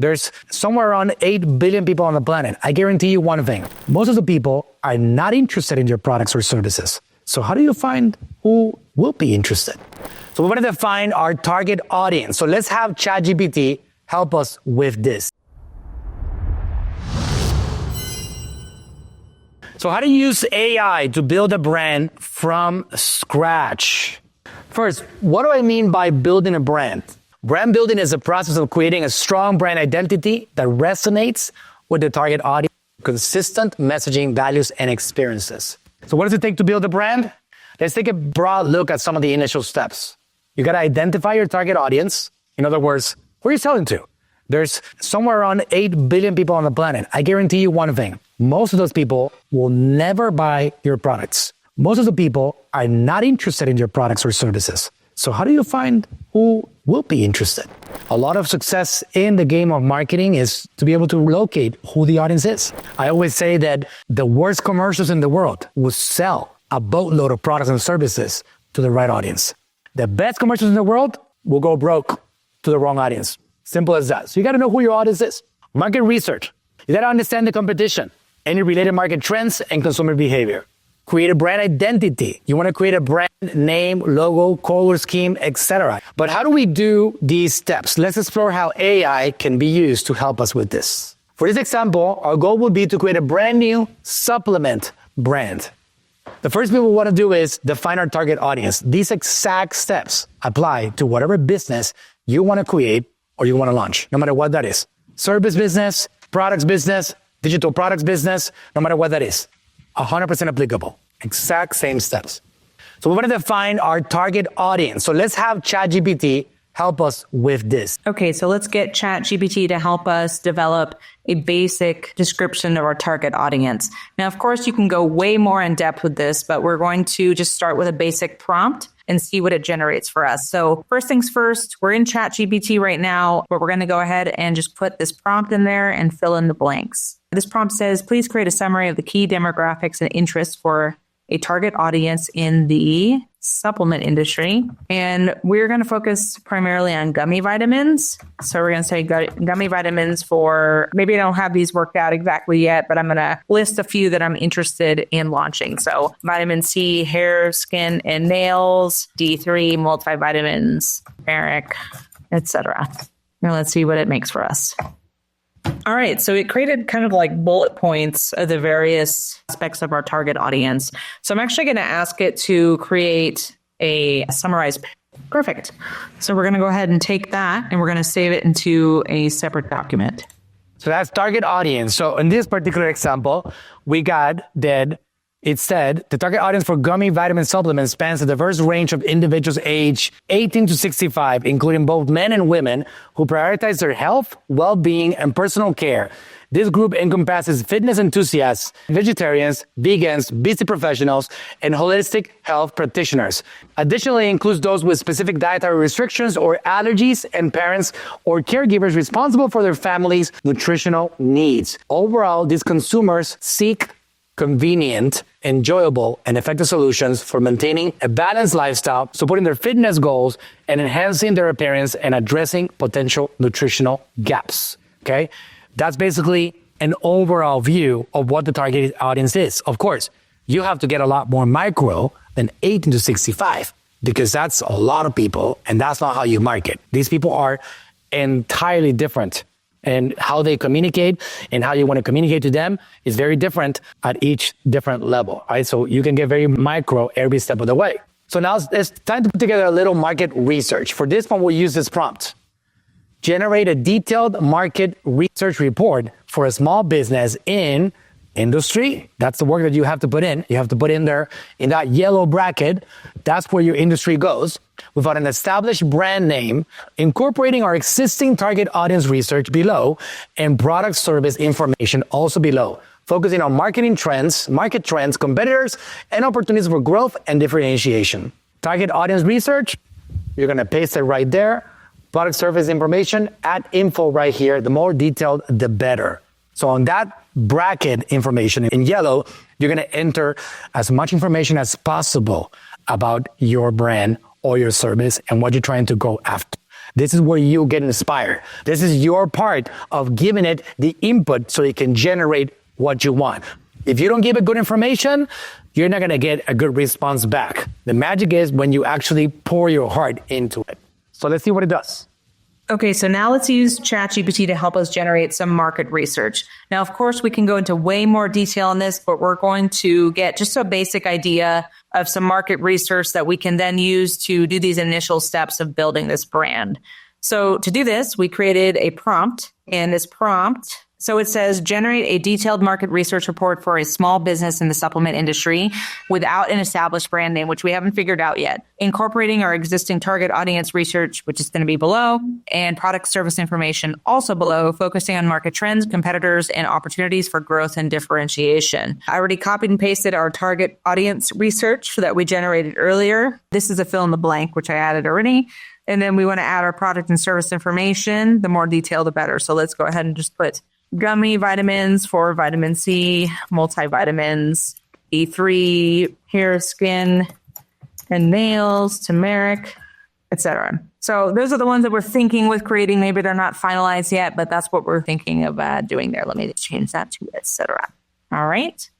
There's somewhere around 8 billion people on the planet. I guarantee you one thing. Most of the people are not interested in your products or services. So how do you find who will be interested? So we want to define our target audience. So let's have ChatGPT help us with this. So how do you use AI to build a brand from scratch? First, what do I mean by building a brand? Brand building is a process of creating a strong brand identity that resonates with the target audience, consistent messaging, values, and experiences. So what does it take to build a brand? Let's take a broad look at some of the initial steps. You got to identify your target audience. In other words, who are you selling to? There's somewhere around 8 billion people on the planet. I guarantee you one thing. Most of those people will never buy your products. Most of the people are not interested in your products or services. So how do you find who will be interested? A lot of success in the game of marketing is to be able to locate who the audience is. I always say that the worst commercials in the world will sell a boatload of products and services to the right audience. The best commercials in the world will go broke to the wrong audience. Simple as that. So you got to know who your audience is. Market research. You got to understand the competition, any related market trends, and consumer behavior. Create a brand identity. You want to create a brand name, logo, color scheme, etc. But how do we do these steps? Let's explore how AI can be used to help us with this. For this example, our goal would be to create a brand new supplement brand. The first thing we want to do is define our target audience. These exact steps apply to whatever business you want to create or you want to launch, no matter what that is. Service business, products business, digital products business, no matter what that is. 100% applicable. Exact same steps. So we want to define our target audience. So let's have ChatGPT help us with this. Okay, so let's get ChatGPT to help us develop a basic description of our target audience. Now, of course, you can go way more in depth with this, but we're going to just start with a basic prompt and see what it generates for us. So first things first, we're in ChatGPT right now, but we're going to go ahead and just put this prompt in there and fill in the blanks. This prompt says, please create a summary of the key demographics and interests for a target audience in the supplement industry. And we're going to focus primarily on gummy vitamins. So we're going to say gummy vitamins for, maybe I don't have these worked out exactly yet, but I'm going to list a few that I'm interested in launching. So vitamin C, hair, skin, and nails, D3, multivitamins, turmeric, etc. Now let's see what it makes for us. All right, so it created kind of like bullet points of the various aspects of our target audience. So I'm actually going to ask it to create a summarized. Perfect. So we're going to go ahead and take that and we're going to save it into a separate document. So that's target audience. So in this particular example, we got that it said the target audience for gummy vitamin supplements spans a diverse range of individuals aged 18 to 65, including both men and women who prioritize their health, well-being, and personal care. This group encompasses fitness enthusiasts, vegetarians, vegans, busy professionals, and holistic health practitioners. Additionally, it includes those with specific dietary restrictions or allergies and parents or caregivers responsible for their family's nutritional needs. Overall, these consumers seek convenient, enjoyable, and effective solutions for maintaining a balanced lifestyle, supporting their fitness goals, and enhancing their appearance and addressing potential nutritional gaps. Okay? That's basically an overall view of what the targeted audience is. Of course, you have to get a lot more micro than 18 to 65 because that's a lot of people and that's not how you market. These people are entirely different. And how they communicate and how you want to communicate to them is very different at each different level, right? So you can get very micro every step of the way. So now it's time to put together a little market research. For this one, we'll use this prompt. Generate a detailed market research report for a small business in industry. That's the work that you have to put in. You have to put in there in that yellow bracket. That's where your industry goes. Without an established brand name, incorporating our existing target audience research below and product service information also below, focusing on market trends, competitors, and opportunities for growth and differentiation. Target audience research, you're going to paste it right there. Product service information, add info right here. The more detailed, the better. So on that bracket information in yellow, you're going to enter as much information as possible about your brand or your service and what you're trying to go after. This is where you get inspired. This is your part of giving it the input so it can generate what you want. If you don't give it good information, you're not going to get a good response back. The magic is when you actually pour your heart into it. So let's see what it does. Okay, so now let's use ChatGPT to help us generate some market research. Now, of course, we can go into way more detail on this, but we're going to get just a basic idea of some market research that we can then use to do these initial steps of building this brand. So to do this, we created a prompt, and this prompt, so it says, generate a detailed market research report for a small business in the supplement industry without an established brand name, which we haven't figured out yet. Incorporating our existing target audience research, which is going to be below, and product service information also below, focusing on market trends, competitors, and opportunities for growth and differentiation. I already copied and pasted our target audience research that we generated earlier. This is a fill in the blank, which I added already. And then we want to add our product and service information. The more detail, the better. So let's go ahead and just put gummy vitamins for vitamin C, multivitamins, E3, hair, skin, and nails, turmeric, etc. So those are the ones that we're thinking with creating. Maybe they're not finalized yet, but that's what we're thinking of doing there. Let me change that to etc. All right.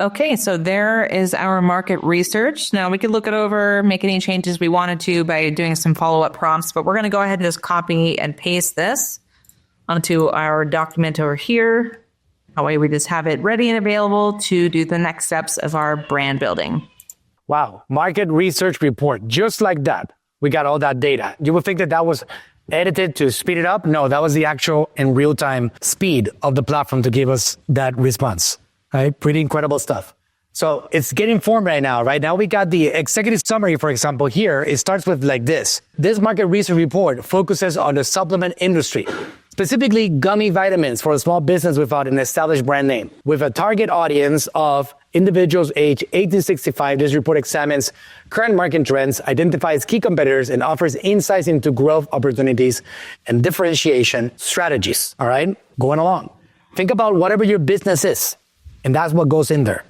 Okay, so there is our market research. Now we could look it over, make any changes we wanted to by doing some follow-up prompts, but we're going to go ahead and just copy and paste this onto our document over here. That way we just have it ready and available to do the next steps of our brand building. Wow, market research report, just like that. We got all that data. You would think that that was edited to speed it up. No, that was the actual in real-time speed of the platform to give us that response. Right? Pretty incredible stuff. So it's getting formed right now. Right now we got the executive summary, for example, here. It starts with like this. This market research report focuses on the supplement industry, specifically gummy vitamins for a small business without an established brand name. With a target audience of individuals aged 18 to 65, this report examines current market trends, identifies key competitors, and offers insights into growth opportunities and differentiation strategies. All right? Going along. Think about whatever your business is, and that's what goes in there.